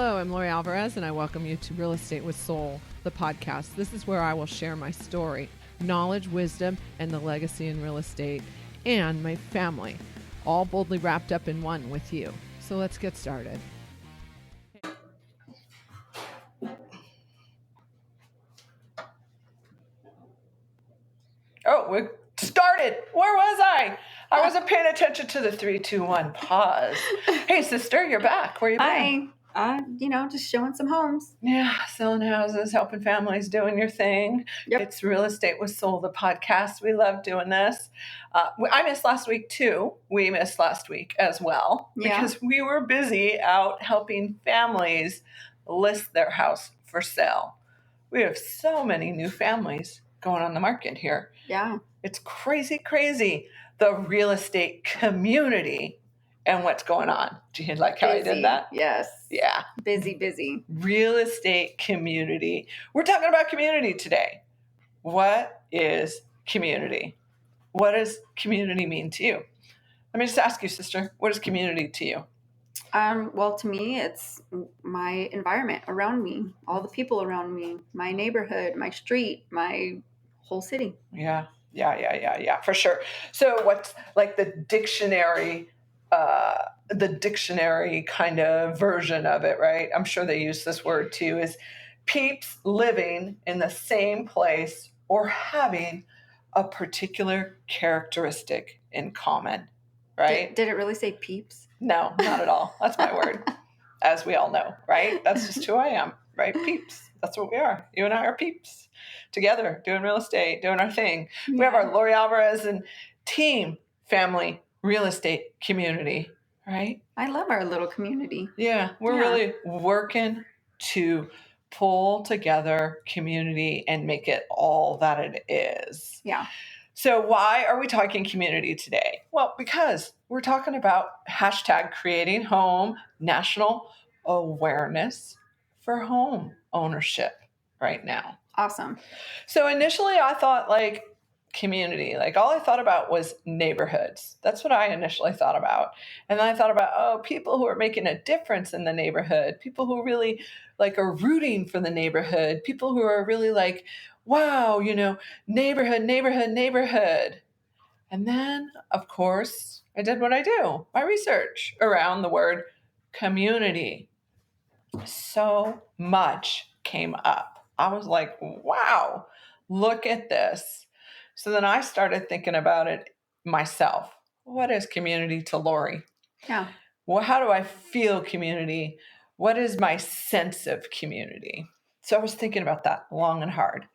Hello, I'm Lori Alvarez, and I welcome you to Real Estate with Soul, the podcast. This is where I will share my story, knowledge, wisdom, and the legacy in real estate, and my family, all boldly wrapped up in one with you. So let's get started. Oh, we started. Where was I? I wasn't paying attention to the 3, 2, 1 pause. Hey, sister, you're back. Where you been? Hi. Just showing some homes. Yeah, selling houses, helping families, doing your thing. Yep. It's Real Estate with Soul, the podcast. We love doing this. I missed last week, too. We missed last week as well because we were busy out helping families list their house for sale. We have so many new families going on the market here. Yeah. It's crazy. The real estate community and what's going on. Do you like how I did that? Yes. Yeah. Busy. Real estate community. We're talking about community today. What is community? What does community mean to you? Let me just ask you, sister, what is community to you? Well, to me, it's my environment around me, all the people around me, my neighborhood, my street, my whole city. Yeah, for sure. So what's like the dictionary kind of version of it, right? I'm sure they use this word too, is peeps living in the same place or having a particular characteristic in common, right? Did it really say peeps? No, not at all. That's my word, as we all know, right? That's just who I am, right? Peeps. That's what we are. You and I are peeps together, doing real estate, doing our thing. Yeah. We have our Lori Alvarez and team, family, real estate community, right? I love our little community. Yeah, we're really working to pull together community and make it all that it is. Yeah. So why are we talking community today? Well, because we're talking about #creating home, national awareness for home ownership right now. Awesome. So initially I thought like community, like all I thought about was neighborhoods. That's what I initially thought about. And then I thought about, people who are making a difference in the neighborhood, people who really like are rooting for the neighborhood, people who are really like, wow, neighborhood. And then, of course, I did what I do, my research around the word community. So much came up. I was like, wow, look at this. So then I started thinking about it myself. What is community to Lori? Yeah. Well, how do I feel community? What is my sense of community? So I was thinking about that long and hard.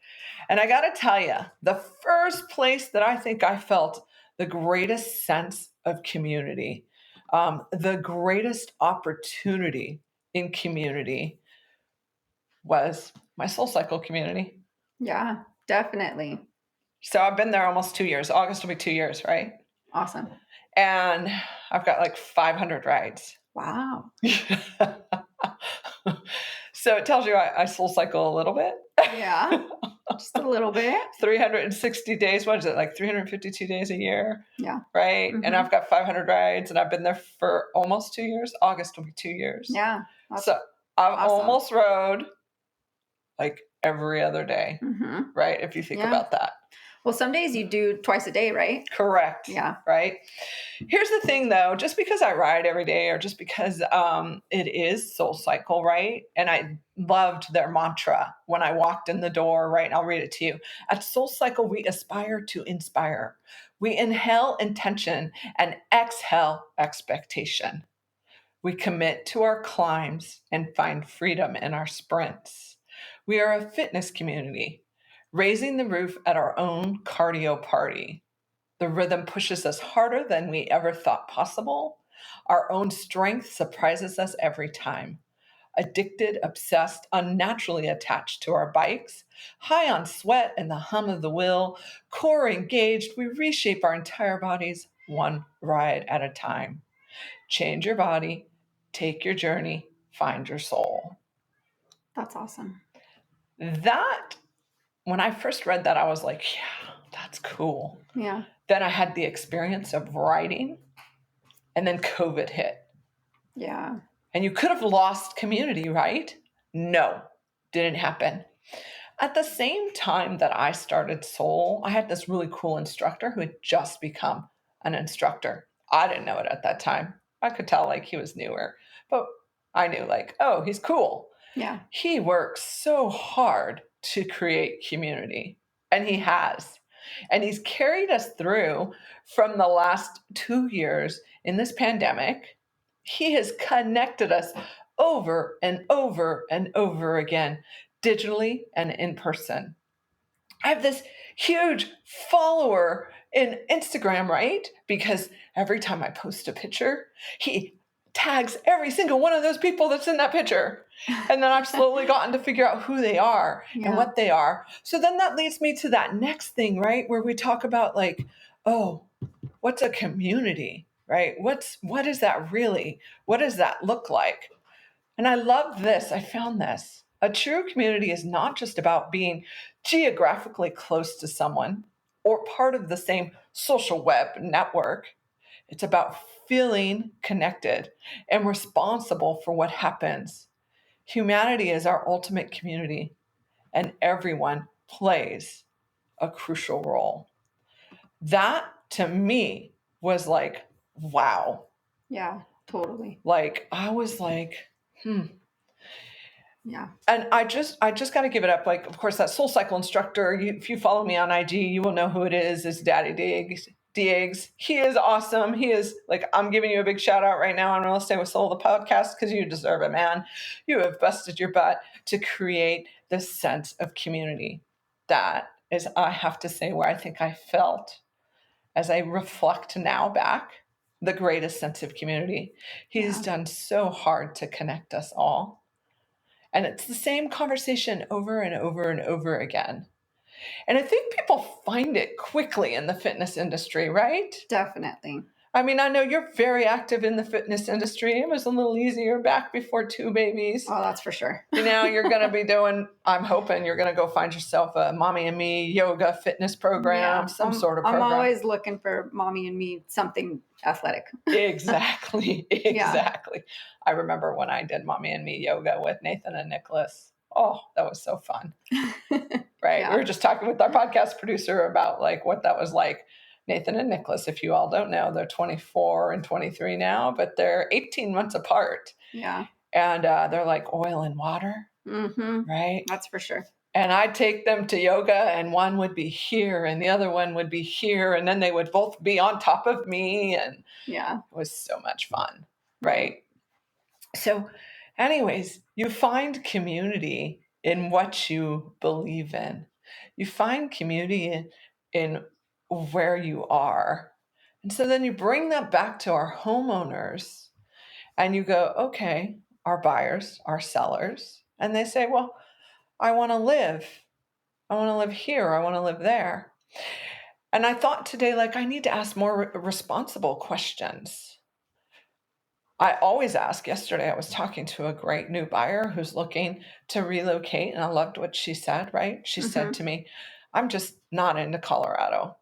And I got to tell you, the first place that I think I felt the greatest sense of community, the greatest opportunity in community was my Soul Cycle community. Yeah, definitely. So I've been there almost 2 years. August will be 2 years, right? Awesome. And I've got like 500 rides. Wow. So it tells you I Soul Cycle a little bit. Yeah, just a little bit. 360 days. What is it? Like 352 days a year? Yeah. Right? Mm-hmm. And I've got 500 rides and I've been there for almost 2 years. August will be 2 years. Yeah. So I've almost rode like every other day, right? If you think about that. Well, some days you do twice a day, right? Correct. Yeah. Right. Here's the thing, though. Just because I ride every day or just because it is Soul Cycle, right? And I loved their mantra when I walked in the door, right? And I'll read it to you. At Soul Cycle, we aspire to inspire. We inhale intention and exhale expectation. We commit to our climbs and find freedom in our sprints. We are a fitness community, raising the roof at our own cardio party. The rhythm pushes us harder than we ever thought possible. Our own strength surprises us every time. Addicted, obsessed, unnaturally attached to our bikes, high on sweat and the hum of the wheel, core engaged, we reshape our entire bodies one ride at a time. Change your body, take your journey, find your soul. That's awesome. That, when I first read that, I was like, yeah, that's cool. Yeah. Then I had the experience of writing, and then COVID hit. Yeah. And you could have lost community, right? No, didn't happen. At the same time that I started Soul, I had this really cool instructor who had just become an instructor. I didn't know it at that time. I could tell like he was newer, but I knew like, oh, he's cool. Yeah. He works so hard to create community, and he has. And he's carried us through from the last 2 years in this pandemic. He has connected us over and over and over again, digitally and in person. I have this huge follower in Instagram, right? Because every time I post a picture, he tags every single one of those people that's in that picture. And then I've slowly gotten to figure out who they are and what they are. So then that leads me to that next thing, right? Where we talk about like, oh, what's a community, right? What is that really? What does that look like? And I love this. I found this. A true community is not just about being geographically close to someone or part of the same social web network. It's about feeling connected and responsible for what happens. Humanity is our ultimate community, and everyone plays a crucial role. That to me was like, wow. Yeah, totally. Like, I was like, Yeah. And I just got to give it up. Like, of course, that Soul Cycle instructor, if you follow me on IG, you will know who it is Daddy Diggs. He is awesome. He is like, I'm giving you a big shout out right now on Real Estate with Soul, the podcast, because you deserve it, man. You have busted your butt to create this sense of community. That is, I have to say, where I think I felt as I reflect now back, the greatest sense of community. He's done so hard to connect us all. And it's the same conversation over and over and over again. And I think people find it quickly in the fitness industry, right? Definitely. I mean, I know you're very active in the fitness industry. It was a little easier back before 2 babies. Oh, that's for sure. You know, you're going to be doing, I'm hoping you're going to go find yourself a Mommy and Me yoga fitness program, some sort of program. I'm always looking for Mommy and Me something athletic. Exactly. Exactly. I remember when I did Mommy and Me yoga with Nathan and Nicholas. Oh, that was so fun. Right. Yeah. We were just talking with our podcast producer about like what that was like. Nathan and Nicholas, if you all don't know, they're 24 and 23 now, but they're 18 months apart. Yeah. And they're like oil and water. Mm-hmm. Right. That's for sure. And I'd take them to yoga and one would be here and the other one would be here. And then they would both be on top of me. And yeah, it was so much fun. Right. So anyways, you find community in what you believe in. You find community in where you are. And so then you bring that back to our homeowners and you go, okay, our buyers, our sellers, and they say, well, I want to live here. I want to live there. And I thought today, like, I need to ask more responsible questions. I always ask. Yesterday, I was talking to a great new buyer who's looking to relocate, and I loved what she said, right? She said to me, I'm just not into Colorado.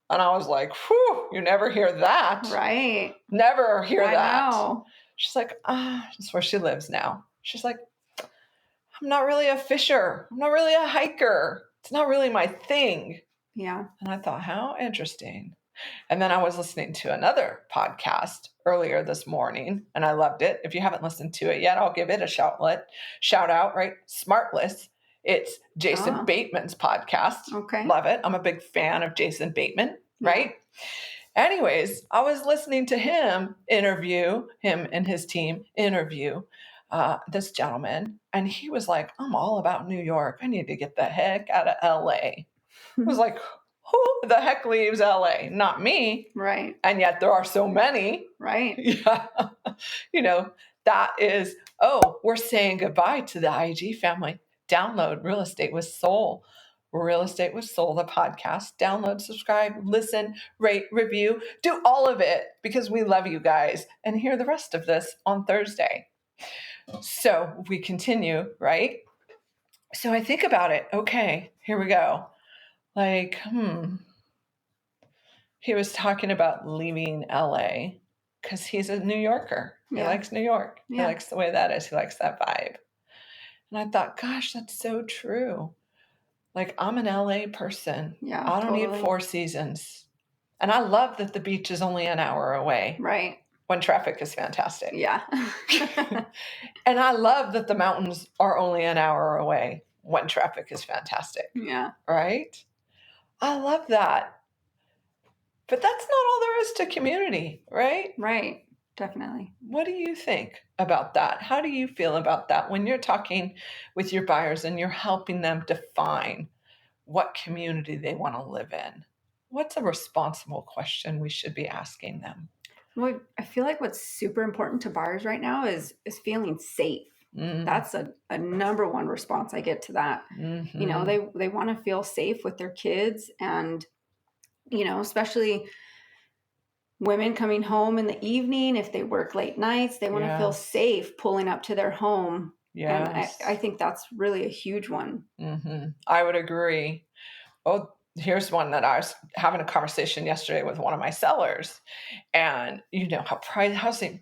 And I was like, whew, you never hear that. Right. Never hear that. Know. She's like, that's where she lives now. She's like, I'm not really a fisher. I'm not really a hiker. It's not really my thing. Yeah. And I thought, how interesting. And then I was listening to another podcast earlier this morning, and I loved it. If you haven't listened to it yet, I'll give it a shout out, right? Smartless. It's Jason Bateman's podcast. Okay. Love it. I'm a big fan of Jason Bateman, right? Anyways, I was listening to him and his team interview this gentleman, and he was like, I'm all about New York. I need to get the heck out of LA. I was like, who the heck leaves LA? Not me. Right. And yet there are so many. Right. Yeah. You know, that is, we're saying goodbye to the IG family. Download Real Estate with Soul. Real Estate with Soul, the podcast. Download, subscribe, listen, rate, review, do all of it because we love you guys. And hear the rest of this on Thursday. So we continue, right? So I think about it. Okay, here we go. Like, he was talking about leaving LA because he's a New Yorker. He Yeah. likes New York. He Yeah. likes the way that is. He likes that vibe. And I thought, gosh, that's so true. Like, I'm an LA person. Yeah, I don't need totally. 4 seasons. And I love that the beach is only an hour away Right. when traffic is fantastic. Yeah. And I love that the mountains are only an hour away when traffic is fantastic. Yeah. Right? I love that. But that's not all there is to community, right? Right. Definitely. What do you think about that? How do you feel about that when you're talking with your buyers and you're helping them define what community they want to live in? What's a responsible question we should be asking them? Well, I feel like what's super important to buyers right now is feeling safe. That's a number one response I get to that. Mm-hmm. You know, they want to feel safe with their kids, and, you know, especially women coming home in the evening, if they work late nights, they want to feel safe pulling up to their home. Yes. And I think that's really a huge one. Mm-hmm. I would agree. Oh, here's one that I was having a conversation yesterday with one of my sellers. And you know how housing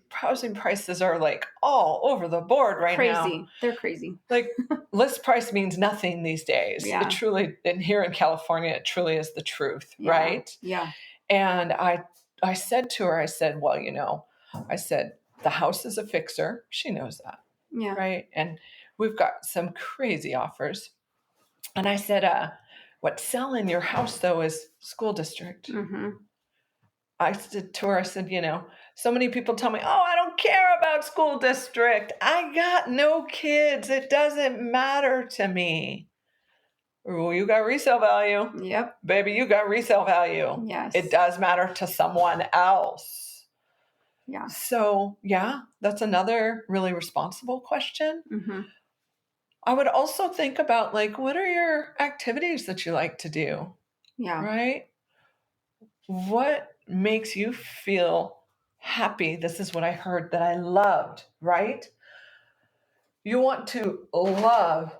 prices are like all over the board right now. Crazy. They're crazy. Like, list price means nothing these days. Yeah. It truly, and here in California, it truly is the truth, right? Yeah. And I said to her, I said, well, you know, I said, the house is a fixer. She knows that. Yeah. Right. And we've got some crazy offers. And I said, what's selling your house, though, is school district. Mm-hmm. I said to her, I said, you know, so many people tell me, oh, I don't care about school district. I got no kids. It doesn't matter to me. Well, you got resale value. Yep. Baby, you got resale value. Yes. It does matter to someone else. Yeah. So, yeah, that's another really responsible question. Mm-hmm. I would also think about, like, what are your activities that you like to do? Yeah. Right? What makes you feel happy? This is what I heard that I loved, right? You want to love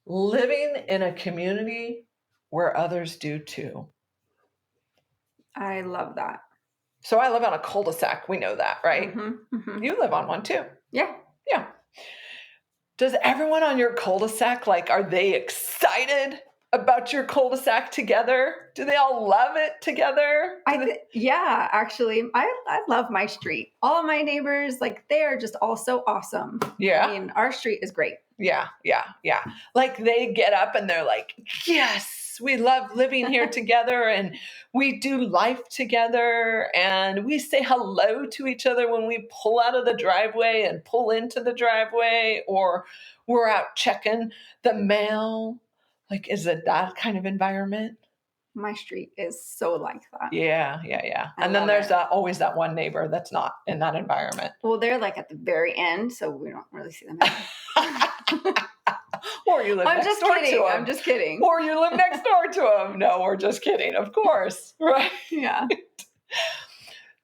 living in a community where others do too. I love that. So I live on a cul-de-sac. We know that, right? Mm-hmm. Mm-hmm. You live on one too. Yeah. Yeah. Does everyone on your cul-de-sac, like, are they excited about your cul-de-sac together? Do they all love it together? Yeah, actually, I love my street. All of my neighbors, like, they are just all so awesome. Yeah. I mean, our street is great. Yeah. Like, they get up and they're like, yes, we love living here together, and we do life together, and we say hello to each other when we pull out of the driveway and pull into the driveway, or we're out checking the mail. Like, is it that kind of environment? My street is so like that. Yeah. And then there's always that one neighbor that's not in that environment. Well, they're like at the very end, so we don't really see them. Or you live next door to them. I'm just kidding. Or you live next door to them. No, we're just kidding. Of course. Right. Yeah.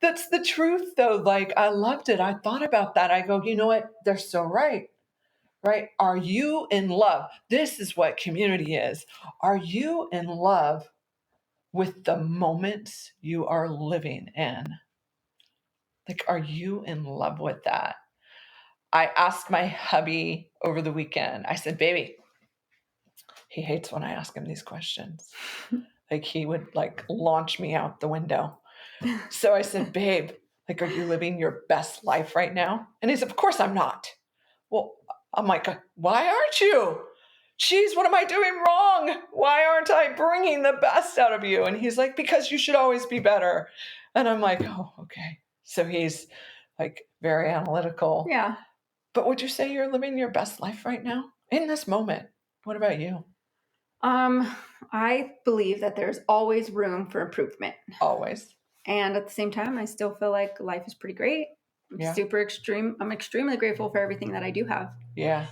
That's the truth, though. Like, I loved it. I thought about that. I go, you know what? They're so right. Right? Are you in love? This is what community is. Are you in love with the moments you are living in? Like, are you in love with that? I asked my hubby over the weekend, I said, baby, he hates when I ask him these questions. Like, he would, like, launch me out the window. So I said, babe, like, are you living your best life right now? And he said, of course I'm not. Well, I'm like, why aren't you? Geez, what am I doing wrong? Why aren't I bringing the best out of you? And he's like, because you should always be better. And I'm like, oh, okay. So he's, like, very analytical. Yeah. But would you say you're living your best life right now in this moment? What about you? I believe that there's always room for improvement. Always. And at the same time, I still feel like life is pretty great. I'm extremely grateful for everything that I do have. Yeah.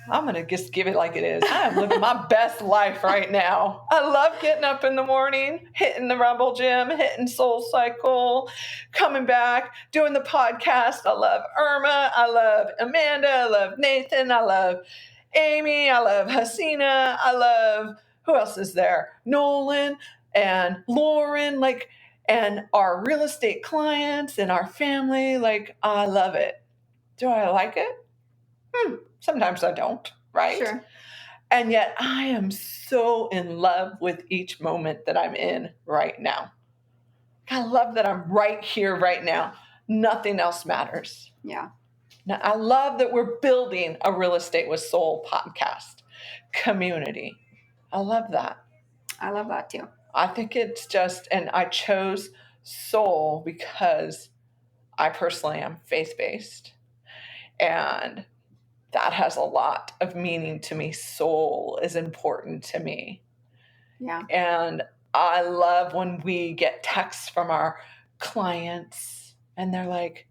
I'm going to just give it like it is. I'm living my best life right now. I love getting up in the morning, hitting the Rumble Gym, hitting Soul Cycle, coming back, doing the podcast. I love Irma. I love Amanda. I love Nathan. I love Amy. I love Hasina. I love, who else is there? Nolan and Lauren. Like, and our real estate clients and our family. Like, I love it. Do I like it? Sometimes I don't, right? Sure. And yet I am so in love with each moment that I'm in right now. I love that I'm right here, right now. Nothing else matters. Yeah. Now, I love that we're building a Real Estate with Soul podcast community. I love that. I love that too. I think it's just, and I chose soul because I personally am faith-based. And that has a lot of meaning to me. Soul is important to me. Yeah. And I love when we get texts from our clients and they're like,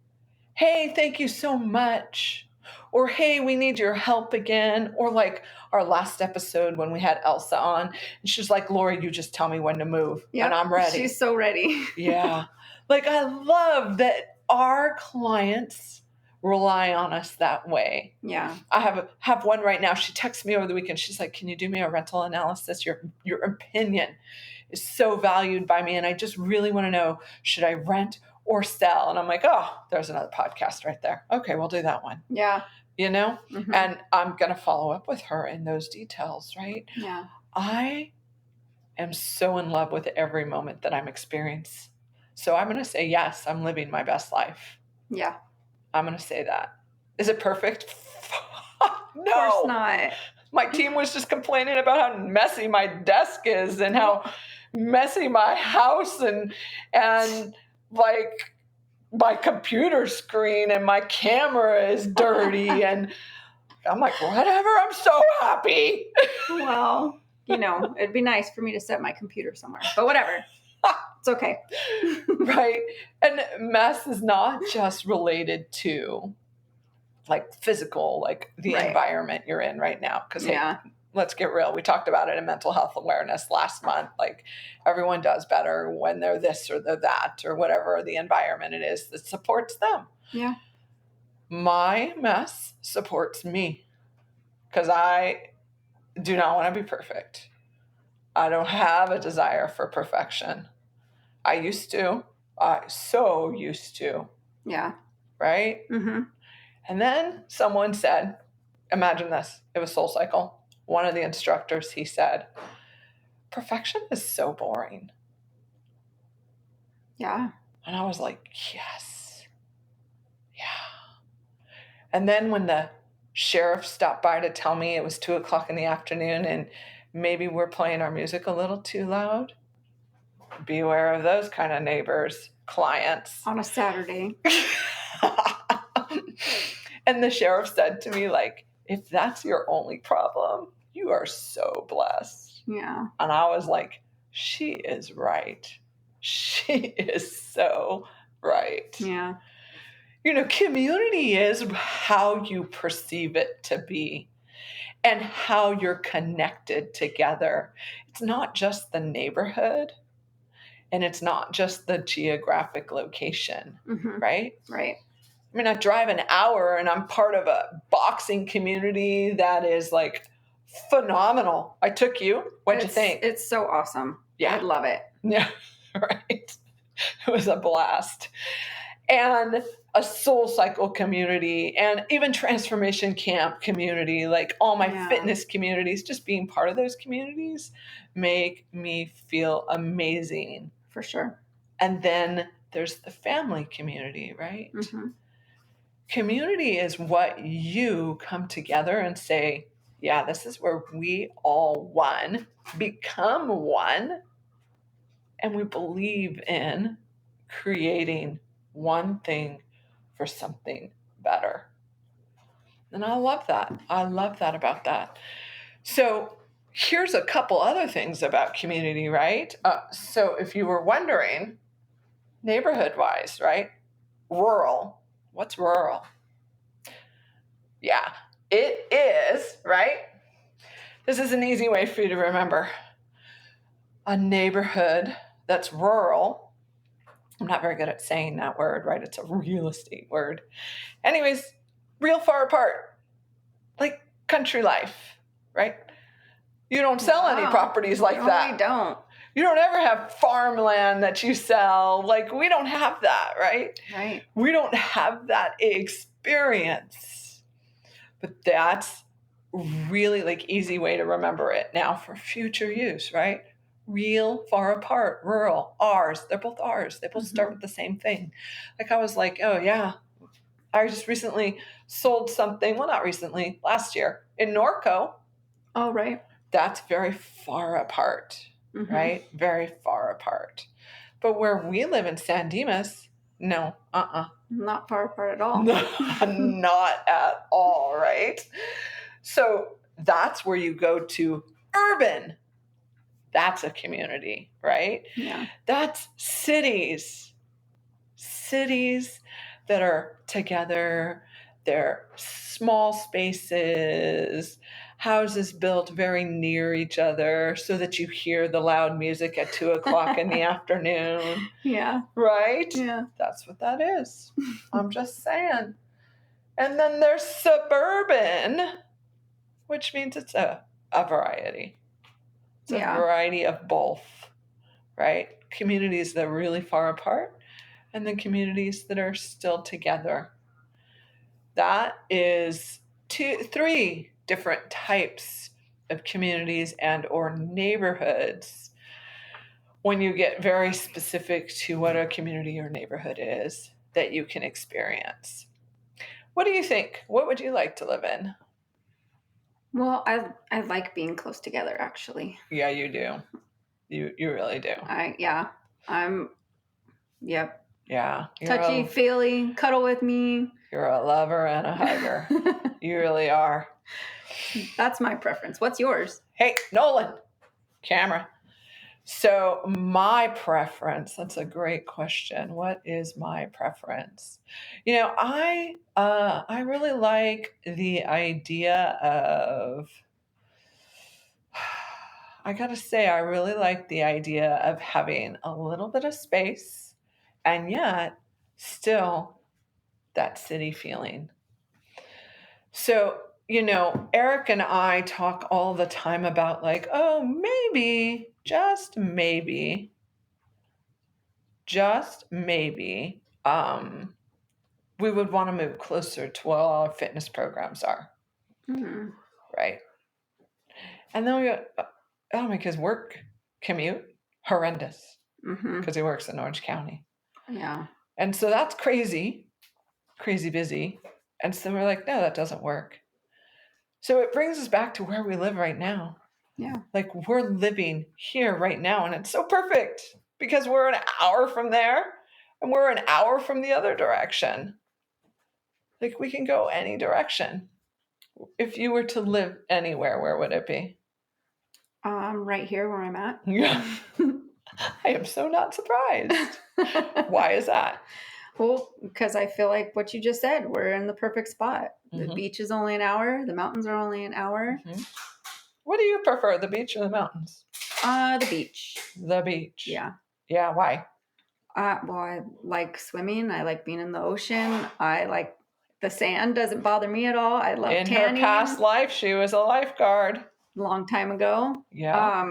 hey, thank you so much. Or, hey, we need your help again. Or like our last episode when we had Elsa on, and she's like, Lori, you just tell me when to move. Yep. And I'm ready. She's so ready. Yeah. Like, I love that our clients rely on us that way. Yeah. I have one right now. She texts me over the weekend. She's like, can you do me a rental analysis? Your opinion is so valued by me. And I just really want to know, should I rent or sell? And I'm like, oh, there's another podcast right there. Okay, we'll do that one. Yeah. You know? Mm-hmm. And I'm going to follow up with her in those details, right? Yeah. I am so in love with every moment that I'm experiencing. So I'm going to say, yes, I'm living my best life. Yeah. I'm going to say that. Is it perfect? No. Of course not. My team was just complaining about how messy my desk is and how messy my house and like my computer screen and my camera is dirty. And I'm like, whatever, I'm so happy. Well, it'd be nice for me to set my computer somewhere, but whatever. It's okay. Right. And mess is not just related to like physical, like the environment you're in right now. Because hey, let's get real. We talked about it in mental health awareness last month. Like everyone does better when they're this or they're that or whatever the environment it is that supports them. Yeah. My mess supports me because I do not want to be perfect. I don't have a desire for perfection. I used to. I so used to. Yeah. Right? Mm-hmm. And then someone said, imagine this, it was Soul Cycle. One of the instructors, he said, perfection is so boring. Yeah. And I was like, yes. Yeah. And then when the sheriff stopped by to tell me it was 2:00 in the afternoon and maybe we're playing our music a little too loud, beware of those kind of neighbors, clients. On a Saturday. And the sheriff said to me, like, if that's your only problem, you are so blessed. Yeah. And I was like, she is right. She is so right. Yeah. Community is how you perceive it to be and how you're connected together. It's not just the neighborhood and it's not just the geographic location, right? Right. I mean, I drive an hour and I'm part of a boxing community that is like phenomenal. I took you. What'd you think? It's so awesome. Yeah. I love it. Yeah, right. It was a blast. And a Soul Cycle community and even Transformation Camp community, like all my fitness communities, just being part of those communities make me feel amazing. For sure. And then there's the family community, right? Mm-hmm. Community is what you come together and say, yeah, this is where we all become one, and we believe in creating one thing for something better. And I love that. I love that about that. So here's a couple other things about community, right? So if you were wondering, neighborhood-wise, right? Rural. What's rural? Yeah, it is, right? This is an easy way for you to remember. A neighborhood that's rural. I'm not very good at saying that word, right? It's a real estate word. Anyways, real far apart. Like country life, right? You don't sell any properties like that. We don't. You don't ever have farmland that you sell. Like, we don't have that, right? Right. We don't have that experience. But that's really like easy way to remember it now for future use, right? Real, far apart, rural, ours. They're both ours. They both start with the same thing. Like, I was like, oh yeah, I just recently sold something. Well, not recently, last year in Norco. Oh, right. That's very far apart, right? Very far apart. But where we live in San Dimas, no, Not far apart at all. no, not at all, right? So that's where you go to urban. That's a community, right? Yeah. That's cities. Cities that are together. They're small spaces, houses built very near each other so that you hear the loud music at 2:00 in the afternoon. Yeah. Right? Yeah. That's what that is. I'm just saying. And then there's suburban, which means it's a variety. It's a variety of both, right? Communities that are really far apart and then communities that are still together. That is 3 different types of communities and or neighborhoods when you get very specific to what a community or neighborhood is that you can experience. What do you think? What would you like to live in? Well, I like being close together, actually. Yeah, you do. You really do. Yep. Yeah. Touchy, feely, cuddle with me. You're a lover and a hugger. You really are. That's my preference. What's yours? Hey, Nolan, camera. So my preference, that's a great question. What is my preference? I really like the idea of, I gotta say, I really like the idea of having a little bit of space and yet still that city feeling. So, Eric and I talk all the time about like, oh, maybe, just maybe, we would want to move closer to where all our fitness programs are. Mm-hmm. Right. And then we go, oh, because work commute, horrendous, because he works in Orange County. Yeah. And so that's crazy busy. And so we're like, no, that doesn't work. So it brings us back to where we live right now. Yeah. Like, we're living here right now, and it's so perfect because we're an hour from there and we're an hour from the other direction. Like, we can go any direction. If you were to live anywhere, where would it be? Right here where I'm at. Yeah. I am so not surprised. Why is that? Well, because I feel like what you just said, we're in the perfect spot. The beach is only an hour. The mountains are only an hour. What do you prefer, the beach or the mountains? The beach. The beach. Yeah. Yeah, why? Well, I like swimming. I like being in the ocean. I like the sand. Doesn't bother me at all. I love tanning. In her past life, she was a lifeguard. Long time ago. Yeah.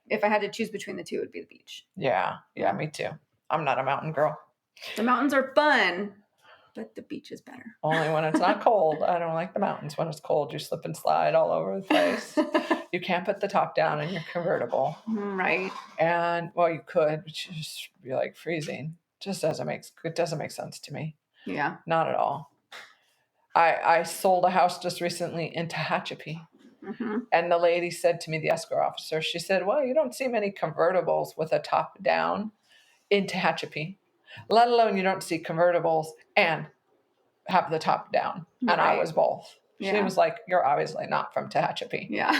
If I had to choose between the two, it would be the beach. Yeah, me too. I'm not a mountain girl. The mountains are fun, but the beach is better. Only when it's not cold. I don't like the mountains. When it's cold, you slip and slide all over the place. You can't put the top down in your convertible. Right. And, well, you could, but you just be like freezing. It doesn't make sense to me. Yeah. Not at all. I sold a house just recently in Tehachapi. And the lady said to me, the escrow officer, she said, well, you don't see many convertibles with a top down in Tehachapi, let alone you don't see convertibles and have the top down. Right. And I was both. Yeah. She was like, you're obviously not from Tehachapi. Yeah.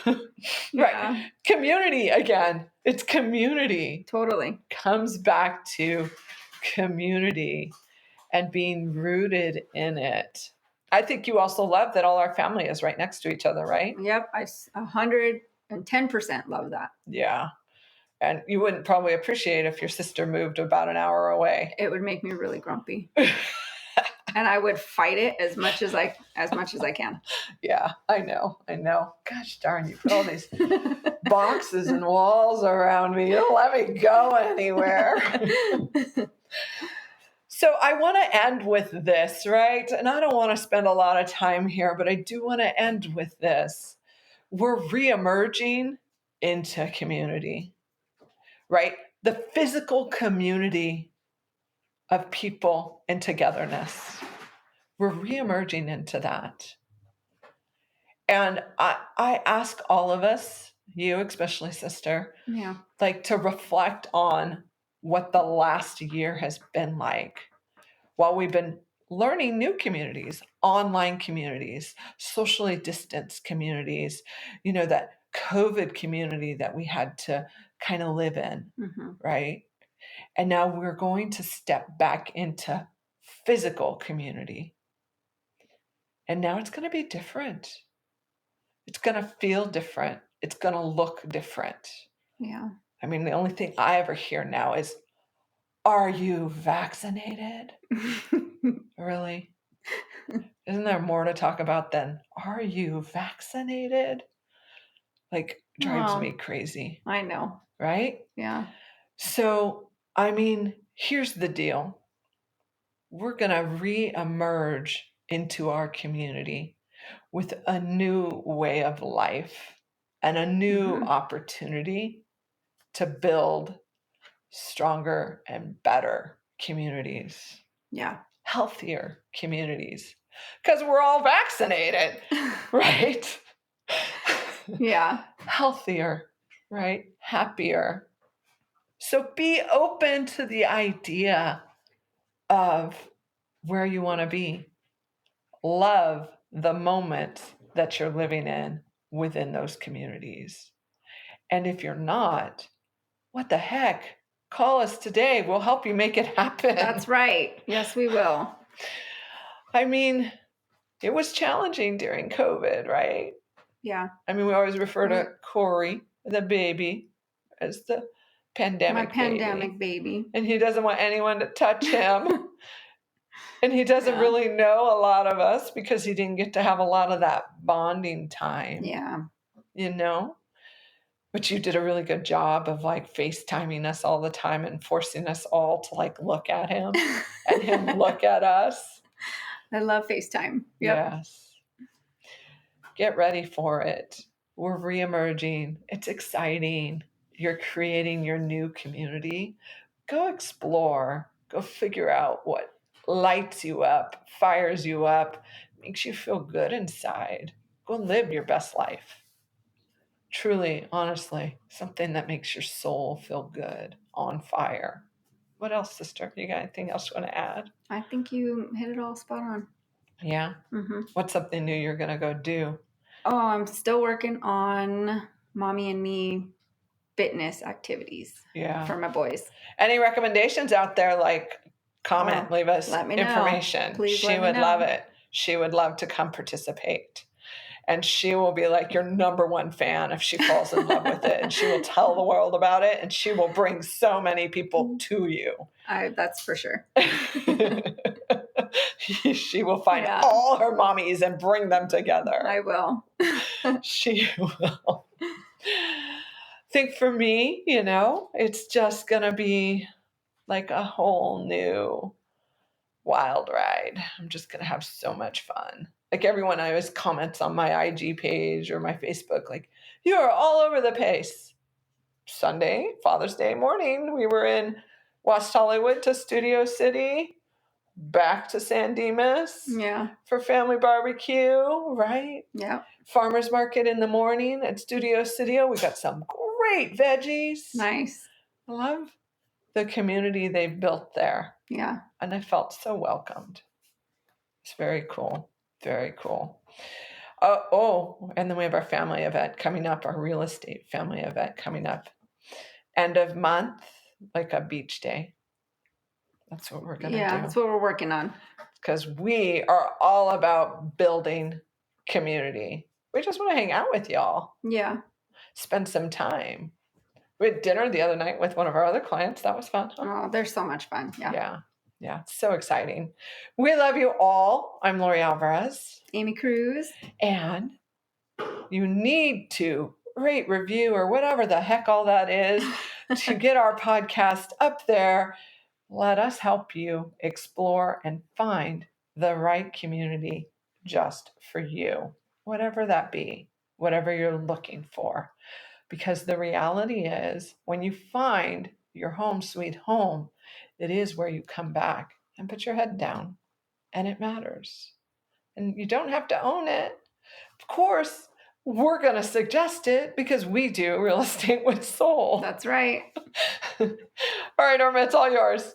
Right. Yeah. Community again. It's community. Totally. Comes back to community and being rooted in it. I think you also love that all our family is right next to each other, right? Yep. I 110% love that. Yeah. And you wouldn't probably appreciate if your sister moved about an hour away. It would make me really grumpy. And I would fight it as much as I can. Yeah, I know. Gosh darn, you put all these boxes and walls around me. You don't let me go anywhere. So I want to end with this, right? And I don't want to spend a lot of time here, but I do want to end with this. We're reemerging into community, right? The physical community of people and togetherness. We're reemerging into that. And I ask all of us, you especially, sister, like to reflect on what the last year has been like while we've been learning new communities, online communities, socially distanced communities, that COVID community that we had to kind of live in, right? And now we're going to step back into physical community. And now it's going to be different. It's going to feel different. It's going to look different. Yeah. I mean, the only thing I ever hear now is, are you vaccinated? Really? Isn't there more to talk about than, are you vaccinated? Like, drives me crazy. I know. Right? Yeah. So, I mean, here's the deal. We're going to reemerge into our community with a new way of life and a new opportunity to build stronger and better communities. Yeah. Healthier communities. Because we're all vaccinated, right? Yeah. Healthier, right? Happier. So be open to the idea of where you want to be. Love the moment that you're living in within those communities. And if you're not, what the heck? Call us today. We'll help you make it happen. That's right. Yes, we will. I mean, it was challenging during COVID, right? Yeah. I mean, we always refer to Corey, the baby, as the pandemic baby. And he doesn't want anyone to touch him. And he doesn't really know a lot of us because he didn't get to have a lot of that bonding time. Yeah. But you did a really good job of like FaceTiming us all the time and forcing us all to like look at him and him look at us. I love FaceTime. Yep. Yes. Get ready for it. We're reemerging. It's exciting. You're creating your new community. Go explore. Go figure out what lights you up, fires you up, makes you feel good inside. Go live your best life. Truly, honestly, something that makes your soul feel good, on fire. What else, sister? You got anything else you want to add? I think you hit it all spot on. Yeah? What's something new you're going to go do? Oh, I'm still working on mommy and me fitness activities for my boys. Any recommendations out there? Like, comment, leave us information. Please she would love it. She would love to come participate. And she will be like your number one fan if she falls in love with it. And she will tell the world about it. And she will bring so many people to you. That's for sure. She will find all her mommies and bring them together. I will. She will. Think for me, it's just going to be like a whole new wild ride. I'm just going to have so much fun. Like everyone always comments on my IG page or my Facebook, like, you are all over the place. Sunday, Father's Day morning, we were in West Hollywood to Studio City, back to San Dimas for family barbecue, right? Yeah. Farmer's market in the morning at Studio City. We got some great veggies. Nice. I love the community they've built there. Yeah. And I felt so welcomed. It's very cool. Very cool. And then we have our family event coming up, our real estate family event coming up. End of month, like a beach day. That's what we're going to do. Yeah, that's what we're working on. Because we are all about building community. We just want to hang out with y'all. Yeah. Spend some time. We had dinner the other night with one of our other clients. That was fun. Huh? Oh, they're so much fun. Yeah. Yeah, it's so exciting. We love you all. I'm Lori Alvarez. Amy Cruz. And you need to rate, review, or whatever the heck all that is to get our podcast up there. Let us help you explore and find the right community just for you, whatever that be, whatever you're looking for. Because the reality is, when you find your home sweet home, it is where you come back and put your head down, and it matters. And you don't have to own it. Of course, we're going to suggest it because we do Real Estate with Soul. That's right. All right, Norma, it's all yours.